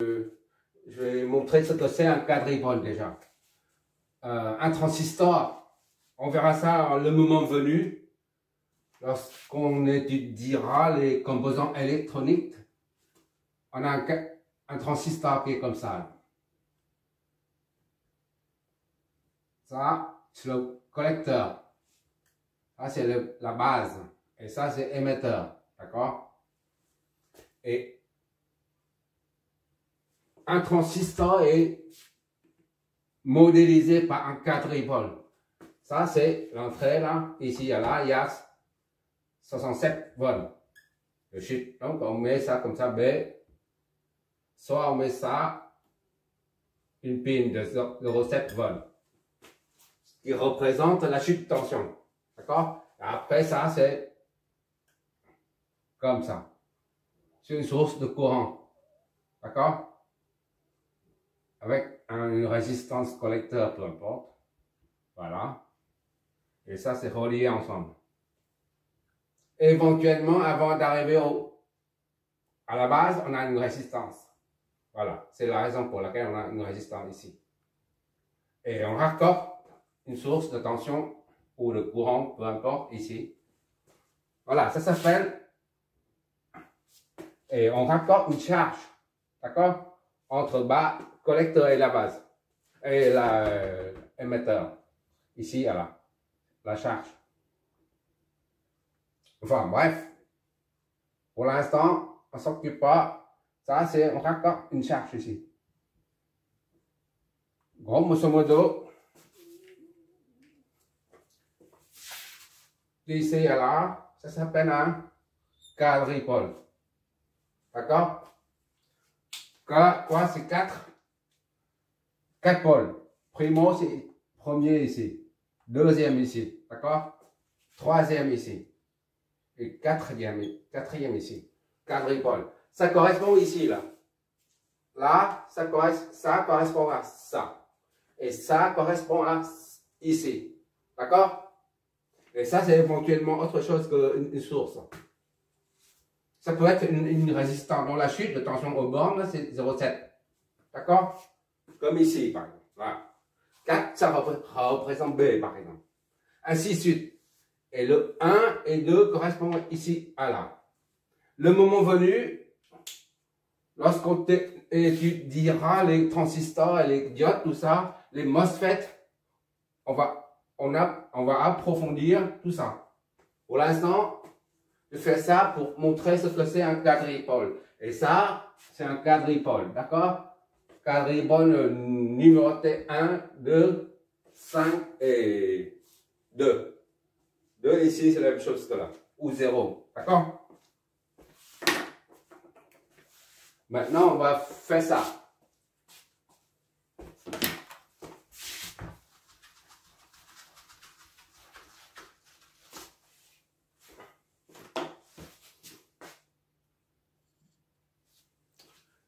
Je vais montrer ce que c'est un quadripôle déjà. Un transistor, on verra ça le moment venu, lorsqu'on étudiera les composants électroniques. On a un transistor qui est comme ça. Ça, c'est le collecteur. Ça, c'est la base. Et ça, c'est émetteur. D'accord? Et un transistor est modélisé par un quadripôle. Ça, c'est l'entrée là. Ici, là, il y a 67 volts. Le chute. Donc, on met ça comme ça, B. Soit on met ça, une pin de 0,7 volts. Ce qui représente la chute de tension. D'accord? Après ça, c'est comme ça. C'est une source de courant. D'accord? Avec une résistance collecteur, peu importe. Voilà. Et ça, c'est relié ensemble. Éventuellement, avant d'arriver à la base, on a une résistance. Voilà. C'est la raison pour laquelle on a une résistance ici. Et on raccorde une source de tension ou de courant, peu importe, ici. Voilà, ça s'appelle... Et on raccorde une charge. D'accord? Entre bas, collecteur et la base. Et l'émetteur. Ici, là. La charge. Enfin, bref. Pour l'instant, on ne s'occupe pas. Ça, c'est, on raccorde une charge ici. Grosso modo, d'ici à là, ça s'appelle un quadripôle. D'accord? Quoi, c'est 4 pôles. Primo, c'est premier ici. Deuxième ici. D'accord? Troisième ici. Et quatrième ici. Quadripôle. Ça correspond ici, là. Là, ça correspond à ça. Et ça correspond à ici. D'accord? Et ça, c'est éventuellement autre chose qu'une source. Ça peut être une résistance. Dans la chute de tension aux bornes, c'est 0,7. D'accord? Comme ici, par exemple. Voilà. 4, ça représente B, par exemple. Ainsi de suite. Et le 1 et 2 correspondent ici à là. Le moment venu, lorsqu'on étudiera les transistors et les diodes, tout ça, les MOSFET, on va approfondir tout ça. Pour l'instant, je fais ça pour montrer ce que c'est un quadripôle. Et ça, c'est un quadripôle, d'accord? Quadripôle numéroté 1, 2, 5 et 2. 2 ici, c'est la même chose que là. Ou 0, d'accord? Maintenant, on va faire ça.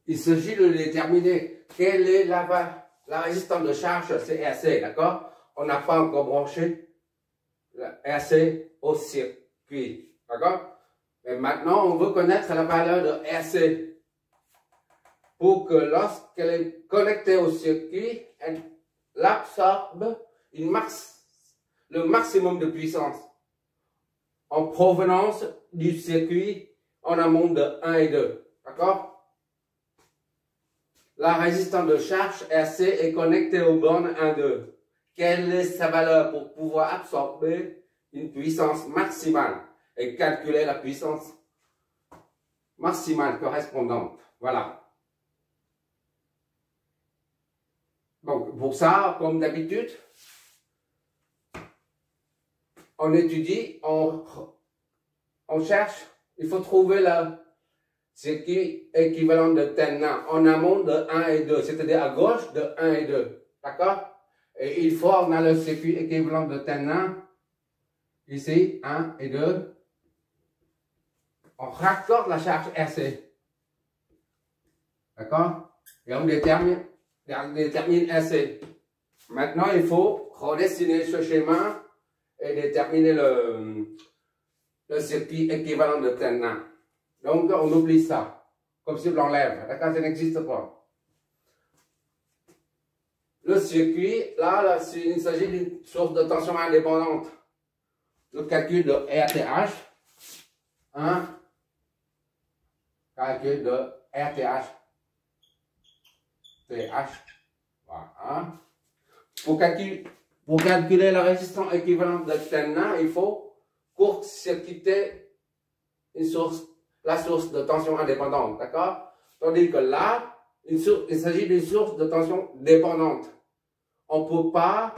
Il s'agit de déterminer quelle est la résistance de charge, c'est RC, d'accord? On n'a pas encore branché la RC au circuit, d'accord? Mais maintenant, on veut connaître la valeur de RC pour que lorsqu'elle est connectée au circuit, elle absorbe le maximum de puissance en provenance du circuit en amont de 1 et 2, d'accord? La résistance de charge RC est connectée aux bornes 1, 2. Quelle est sa valeur pour pouvoir absorber une puissance maximale et calculer la puissance maximale correspondante? Voilà. Donc, pour ça, comme d'habitude, on étudie, on cherche, il faut trouver le circuit équivalent de Tenna en amont de 1 et 2, c'est-à-dire à gauche de 1 et 2. D'accord? Et une fois on a le circuit équivalent de Tenna, ici, 1 et 2, on raccorde la charge RC. D'accord? Et on détermine RC. Maintenant, il faut redessiner ce schéma et déterminer le circuit équivalent de Tenna. Donc, on oublie ça. comme si on l'enlève. D'accord, ça n'existe pas. Le circuit, là il s'agit d'une source de tension indépendante. Le calcul de RTH, calcul de RTH, voilà. Pour calculer la résistance équivalente de Thevenin, il faut court-circuiter la source de tension indépendante, d'accord? Tandis que là, il s'agit d'une source de tension dépendante. On ne peut pas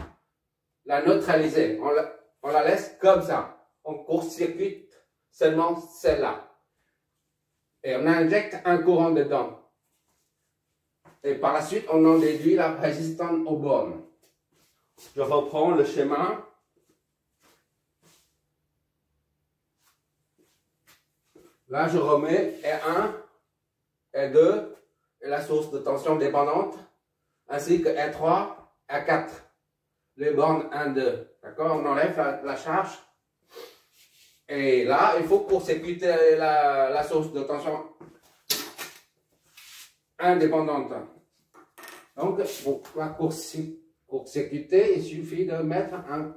la neutraliser, on la laisse comme ça. On court-circuite seulement celle-là. Et on injecte un courant dedans. Et par la suite, on en déduit la résistance aux bornes. Je reprends le schéma. Là, je remets R1, R2 et la source de tension dépendante, ainsi que R3, R4. Les bornes 1, 2. D'accord? On enlève la charge. Et là, il faut court-circuiter la source de tension indépendante. Donc, pour court-circuiter, il suffit de mettre un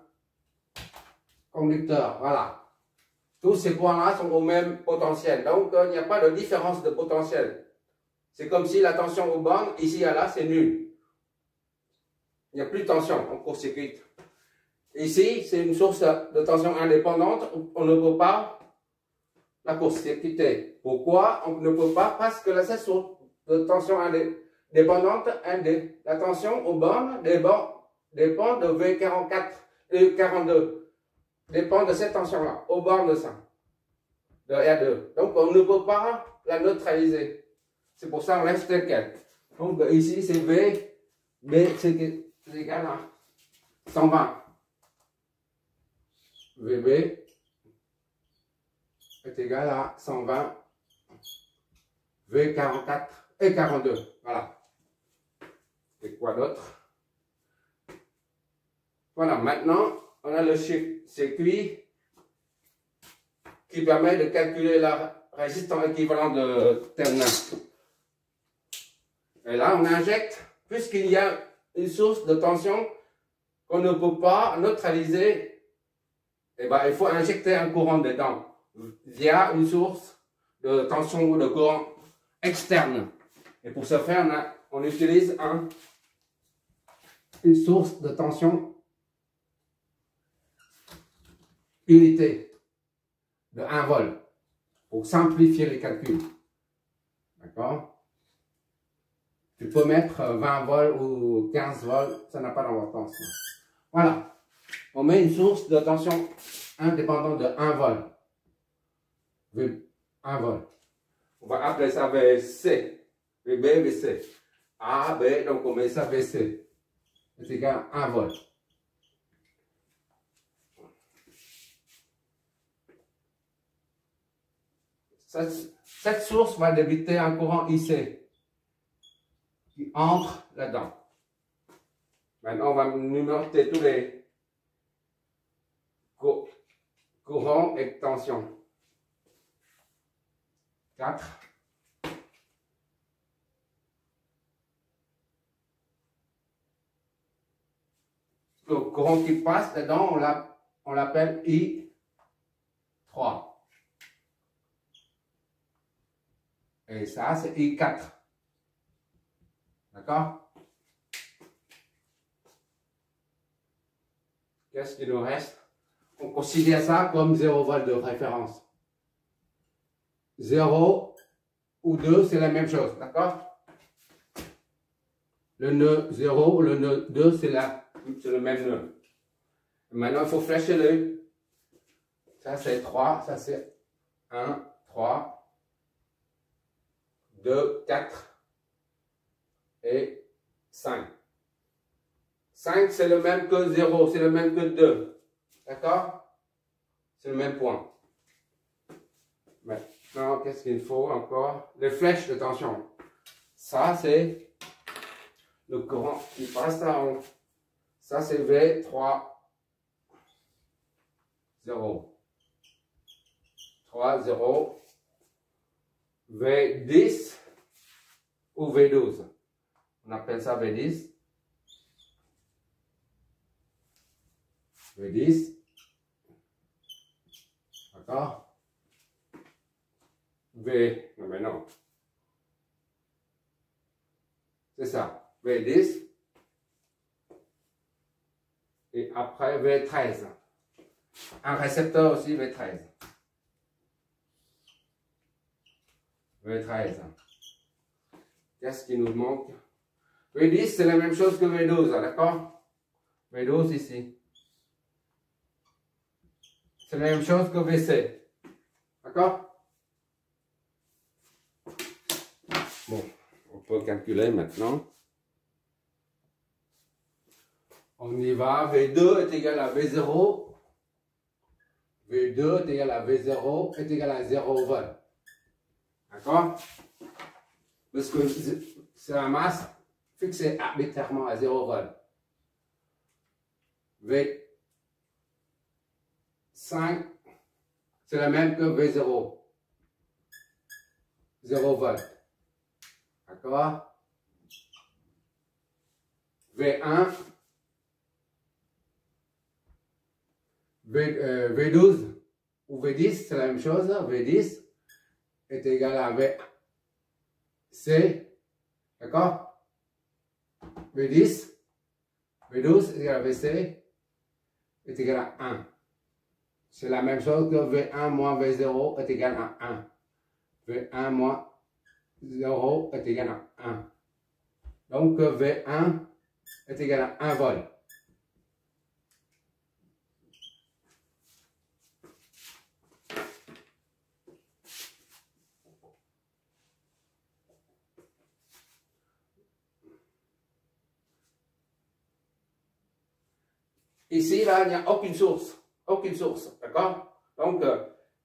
conducteur. Voilà. Tous ces points-là sont au même potentiel. Donc, il n'y a pas de différence de potentiel. C'est comme si la tension aux bornes, ici et là, c'est nul. Il n'y a plus de tension, on court-circuite. Ici, c'est une source de tension indépendante. On ne peut pas la court-circuiter. Pourquoi on ne peut pas? Parce que la source de tension indépendante, la tension aux bornes dépend de V44 et 42. Dépend de cette tension-là, aux bornes de ça, de R2. Donc, on ne peut pas la neutraliser. C'est pour ça qu'on reste tel quel. Donc, ici, c'est V, B, c'est égal à 120. VB est égal à 120 V44 et 42. Voilà. Et quoi d'autre? Voilà, maintenant, on a le circuit qui permet de calculer la résistance équivalente de Thevenin. Et là, on injecte, puisqu'il y a une source de tension qu'on ne peut pas neutraliser, eh ben, il faut injecter un courant dedans via une source de tension ou de courant externe. Et pour ce faire, on utilise une source de tension unité de 1 volt pour simplifier les calculs. D'accord? Tu peux mettre 20 volts ou 15 volts, ça n'a pas d'importance. Voilà. On met une source de tension indépendante de 1 volt. 1 volt. On va appeler ça VC. VB, VC. A, B, donc on met ça VC. C'est égal à 1 volt. Cette source va débiter un courant IC qui entre là-dedans. Maintenant, on va numéroter tous les courant et tension. 4. Le courant qui passe dedans, on l'appelle I3. Et ça, c'est I4. D'accord? Qu'est-ce qu'il nous reste? On considère ça comme 0 volt de référence. 0 ou 2, c'est la même chose, d'accord? Le nœud 0 ou le nœud 2, c'est le même nœud. Maintenant, il faut flécher l'œil. Ça, c'est 3, ça, c'est 1, 3, 2, 4 et 5. 5, c'est le même que 0, c'est le même que 2. D'accord? C'est le même point. Maintenant, qu'est-ce qu'il faut encore? Les flèches de tension. Ça, c'est le courant qui passe en haut. Ça, c'est V3, 0. 3, 0. V10, ou V12. On appelle ça V10. V10. D'accord? V, non mais non. C'est ça. V10. Et après V13. Un récepteur aussi V13. V13. Qu'est-ce qui nous manque? V10, c'est la même chose que V12, d'accord? V12 ici. C'est la même chose que VC. D'accord? Bon, on peut calculer maintenant. On y va. V2 est égal à V0. V2 est égal à V0 est égal à 0 volt. D'accord? Parce que c'est la masse fixée arbitrairement à 0 volt. V5, c'est la même que V0. 0 volt. D'accord? V1, V12 ou V10, c'est la même chose. V10 est égal à VC. D'accord? V10, V12 est égal à VC est égal à 1. C'est la même chose que V1 moins V0 est égal à 1. V1 moins 0 est égal à 1. Donc V1 est égal à 1 volt. Ici, là, il n'y a aucune source. Aucune source. D'accord? Donc,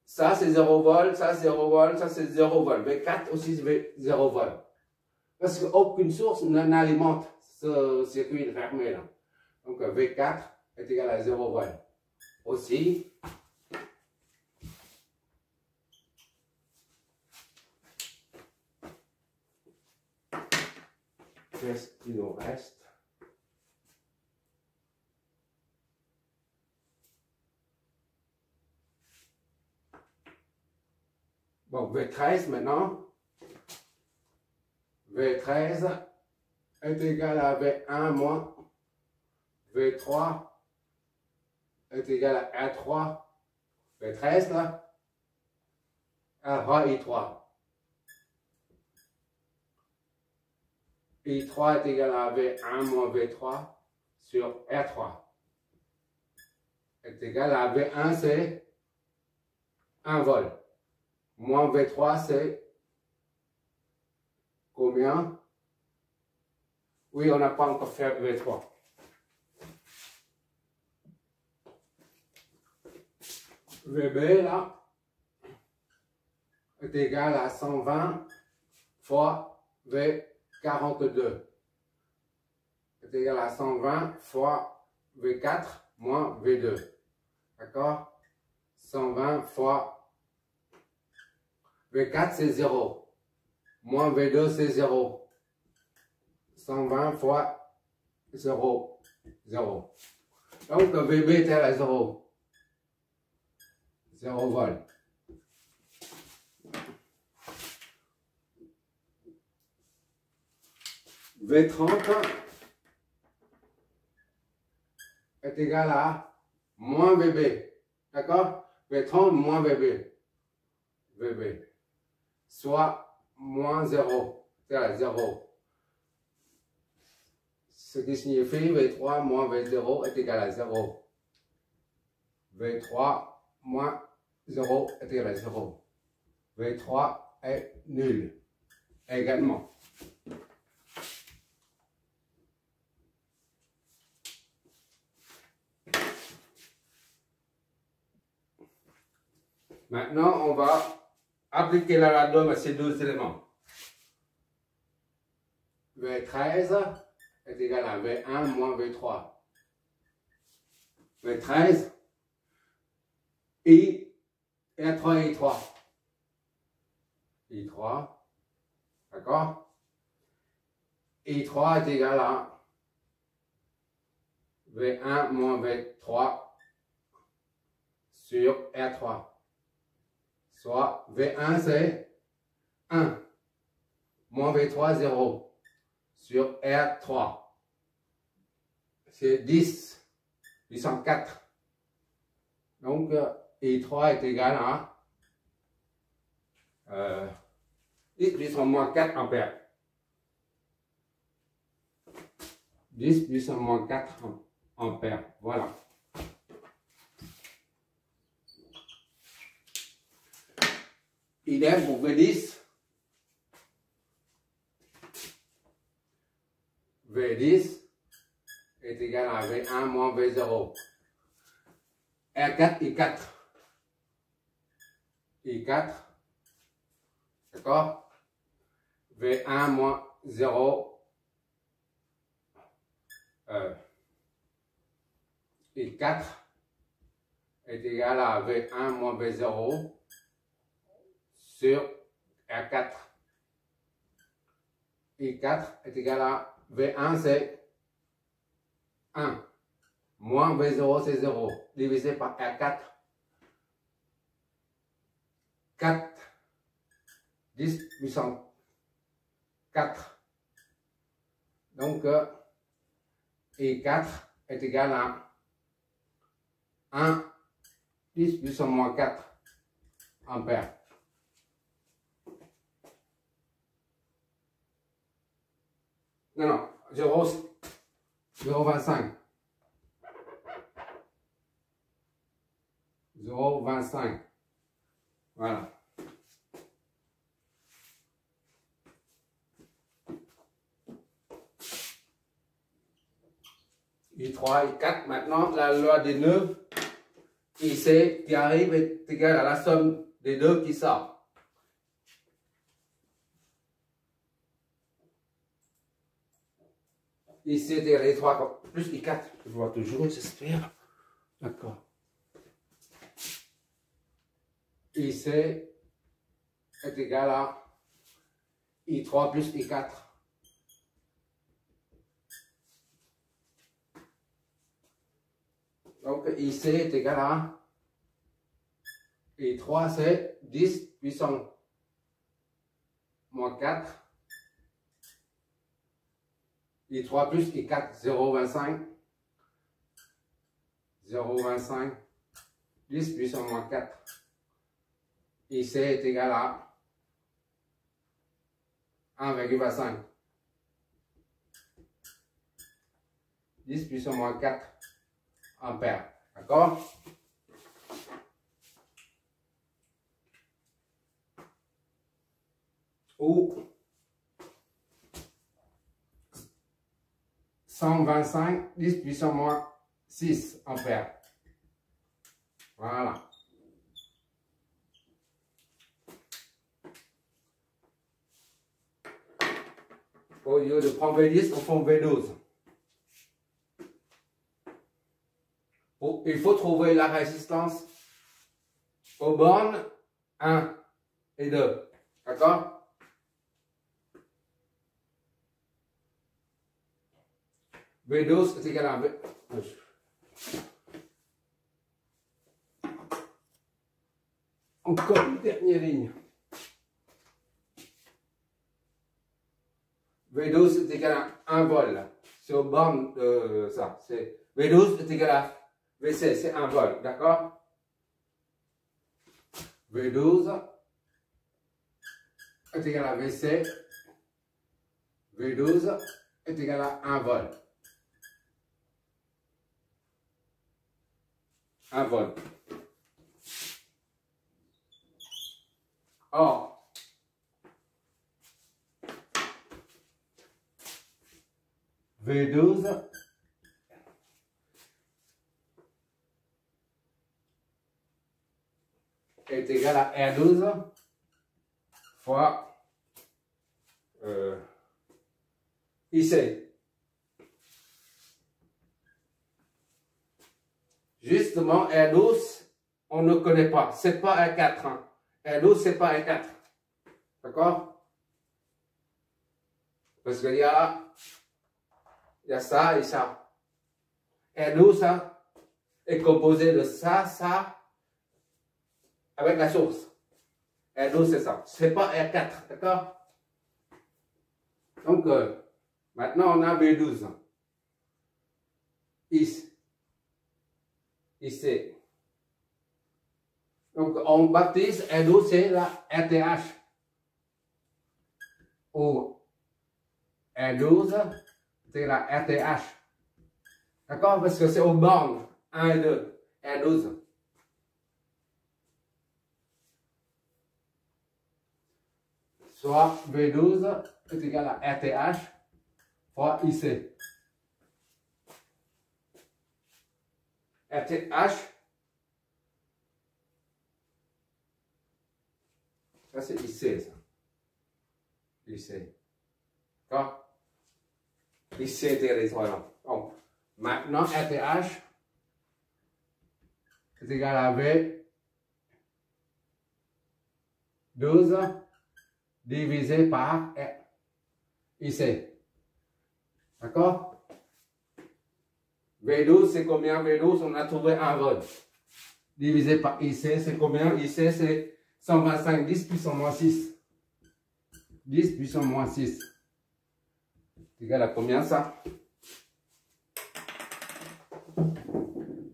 ça, c'est 0 volt, ça, c'est 0 volt, ça, c'est 0 volt. V4 aussi, c'est 0 volt. Parce qu'aucune source n'alimente ce circuit fermé, là. Donc, V4 est égal à 0 volt. Aussi, qu'est-ce qu'il nous reste? Bon, V13 maintenant. V13 est égal à V1 moins V3 est égal à R3. V13 là. R3, I3. I3 est égal à V1 moins V3 sur R3. Est égal à V1, c'est 1 volt. Moins V3, c'est combien? Oui, on n'a pas encore fait V3. VB, là, est égal à 120 fois V42. Est égal à 120 fois V4 moins V2. D'accord? 120 fois V4, c'est 0. Moins V2, c'est 0. 120 fois 0. 0. Donc, VB est égal à 0. 0 volt. V30 est égal à moins VB. D'accord? V30 moins VB. VB. Soit moins 0. C'est à 0. Ce qui signifie V3 moins V0 est égal à 0. V3 moins 0 est égal à 0. V3 est nul. Également. Maintenant, on va appliquer la radium à ces deux éléments. V13 est égal à V1 moins V3. V13, I, R3 et I3. I3, d'accord? I3 est égal à V1 moins V3 sur R3. Soit V1 c'est 1 moins V3 0 sur R3. C'est 10 puissance 4. Donc I3 est égal à 10 puissance moins 4 ampères. 10 puissance moins 4 ampères. Voilà. Idem pour V10. V10 est égal à V1 moins V0. R4, I4. I4. D'accord? V1 moins 0. I4 est égal à V1 moins V0 sur R4. I4 est égal à V1 c'est 1 moins V0 c'est 0 divisé par R4. 4 10 puissance 4. Donc I4 est égal à 1 10 puissance moins 4 ampères. Non, 0,25. 0,25. Voilà. I3, I4, maintenant la loi des nœuds IC qui arrive est égale à la somme des deux qui sortent. IC est égal à I3 plus I4. Je vois toujours, j'espère. D'accord. IC est égal à I3 plus I4. Donc IC est égal à I3 c'est 10 puissance moins 4. I3 plus I4 0,25. 0,25. 10 puissance moins 4. IC est égal à 1,25. 10 puissance moins 4 ampères. D'accord? Ou 125, 10 puissance moins 6 ampères. Voilà. Au lieu de prendre V10, on prend V12. Il faut trouver la résistance aux bornes 1 et 2. D'accord? V12 est égal à V. Encore une dernière ligne. V12 est égal à 1 vol. C'est aux bornes de ça. V12 est égal à VC, c'est 1 vol. D'accord? V12 est égal à VC. V12 est égal à 1 vol. 1 vol. Or, V12 est égal à R12 fois IC. Justement, R12, on ne connaît pas. C'est pas R4. Hein. R12, c'est pas R4. D'accord? Parce qu'il y a il y a ça et ça. R12, ça est composé de ça, avec la source. R12, c'est ça. C'est pas R4, d'accord? Donc, maintenant, on a B12. Ici. Donc, on baptise R12, c'est la RTH. Ou R12, c'est la RTH. D'accord? Parce que c'est aux bornes 1 et 2. R12. Soit B12 est égal à RTH fois IC. RTH, ça c'est IC, ça. IC. D'accord? IC territorial. Donc, maintenant, RTH est égal à V12 divisé par IC. D'accord? V12, c'est combien? V12, on a trouvé un volt. Divisé par IC, c'est combien? IC, c'est 125, 10 puissance moins 6. 10 puissance moins 6. C'est égal à combien ça?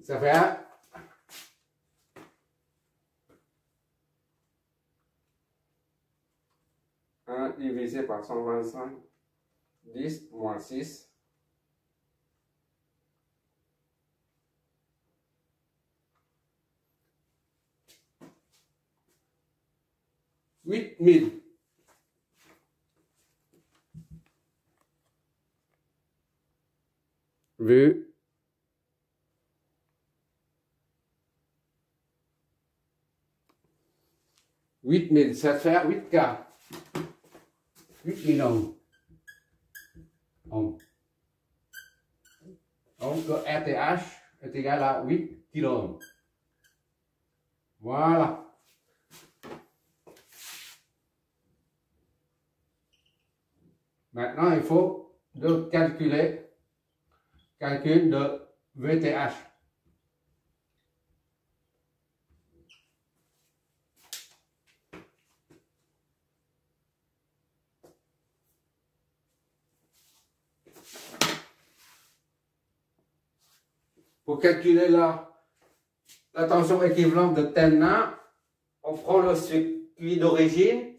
Ça fait 1 divisé par 125, 10 moins 6. 8000. Vu 8000, ça fait 8K. 8000 ohms. Donc RTH est égal à 8 kΩ. Voilà. Maintenant, il faut calculer calcul de VTH. Pour calculer la tension équivalente de TENA, on prend le circuit d'origine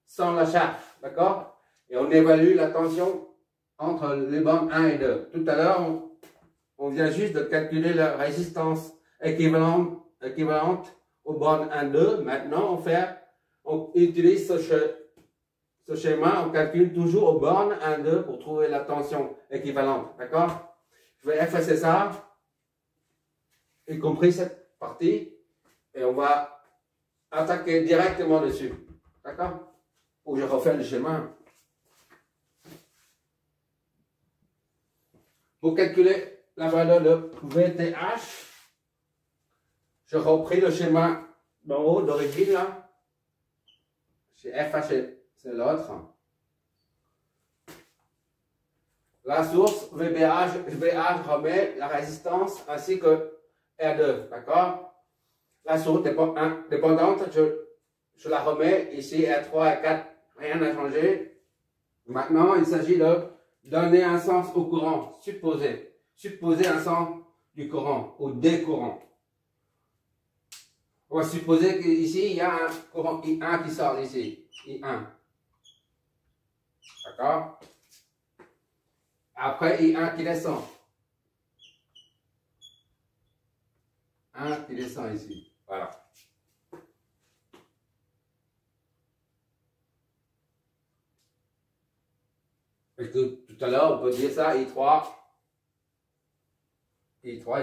sans la charge, d'accord? Et on évalue la tension entre les bornes 1 et 2. Tout à l'heure, on vient juste de calculer la résistance équivalente aux bornes 1 et 2. Maintenant, on utilise ce schéma, on calcule toujours aux bornes 1 et 2 pour trouver la tension équivalente, d'accord? Je vais effacer ça, y compris cette partie, et on va attaquer directement dessus, d'accord? Ou je refais le schéma. Pour calculer la valeur de VTH, je repris le schéma d'en haut d'origine là. J'ai effacé, c'est l'autre. La source VH remet la résistance ainsi que R2, d'accord? La source dépendante, je la remets ici, R3, R4, rien n'a changé. Maintenant, il s'agit de donner un sens au courant, supposer un sens du courant, au décourant. On va supposer qu'ici, il y a un courant I1 qui sort d'ici, I1. D'accord? Après, I1 qui descend. 1 qui descend ici. Voilà. Et tout à l'heure, on peut dire ça, I3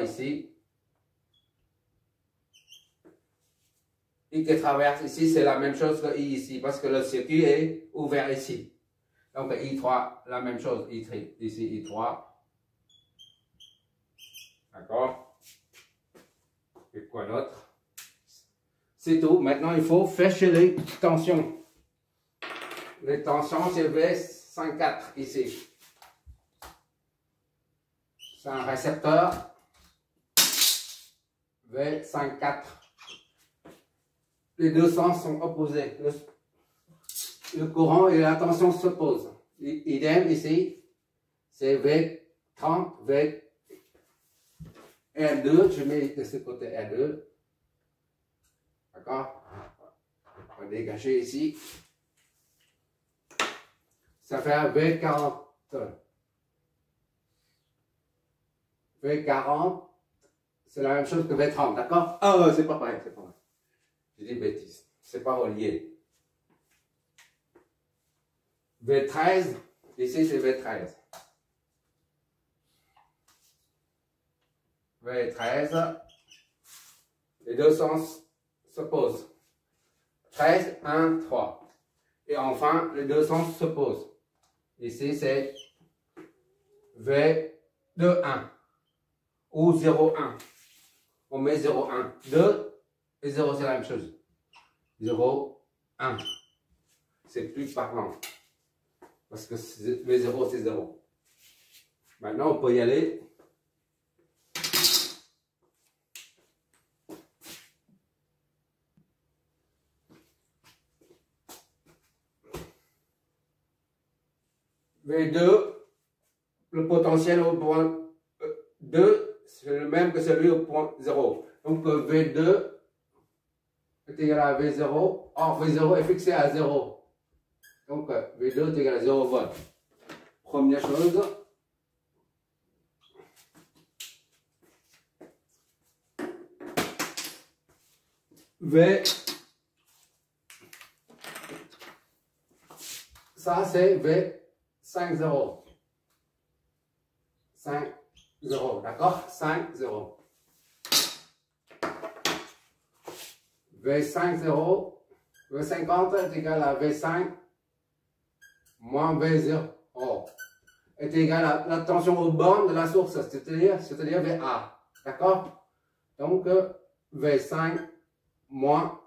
ici. I qui traverse ici, c'est la même chose que I ici, parce que le circuit est ouvert ici. Donc I3, la même chose, I3, ici I3. D'accord? Et quoi d'autre? C'est tout. Maintenant, il faut flécher les tensions. Les tensions, c'est V54 ici. c'est un récepteur V5,4. Les deux sens sont opposés. Le courant et la tension s'opposent. Idem ici, c'est V30, R2, je mets de ce côté R2. D'accord? On va dégager ici. Ça fait un V40. V40, c'est la même chose que V30, d'accord? Ah, c'est pas pareil, c'est pas pareil. Je dis bêtise, c'est pas relié. V13, ici c'est V13. V13, les deux sens s'opposent. 13, 1, 3. Et enfin, les deux sens s'opposent. Ici c'est V2, 1 ou 0, 1. On met 0, 1. 2 et 0 c'est la même chose. 0, 1. C'est plus parlant. Parce que V0 c'est 0. Maintenant on peut y aller. V2, le potentiel au point 2, c'est le même que celui au point 0. Donc V2 est égal à V0. Or V0 est fixé à 0. Donc V2 est égal à 0 volts. Première chose. Ça c'est V50. 5, 0, d'accord? 5, 0. V5, 0. V50 est égal à V5 moins V0 est égal à la tension aux bornes de la source, c'est-à-dire VA. D'accord? Donc, V5 moins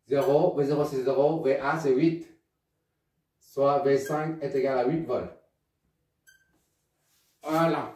0, V0 c'est 0, VA c'est 8. Soit V5 est égal à 8 volts. Voilà.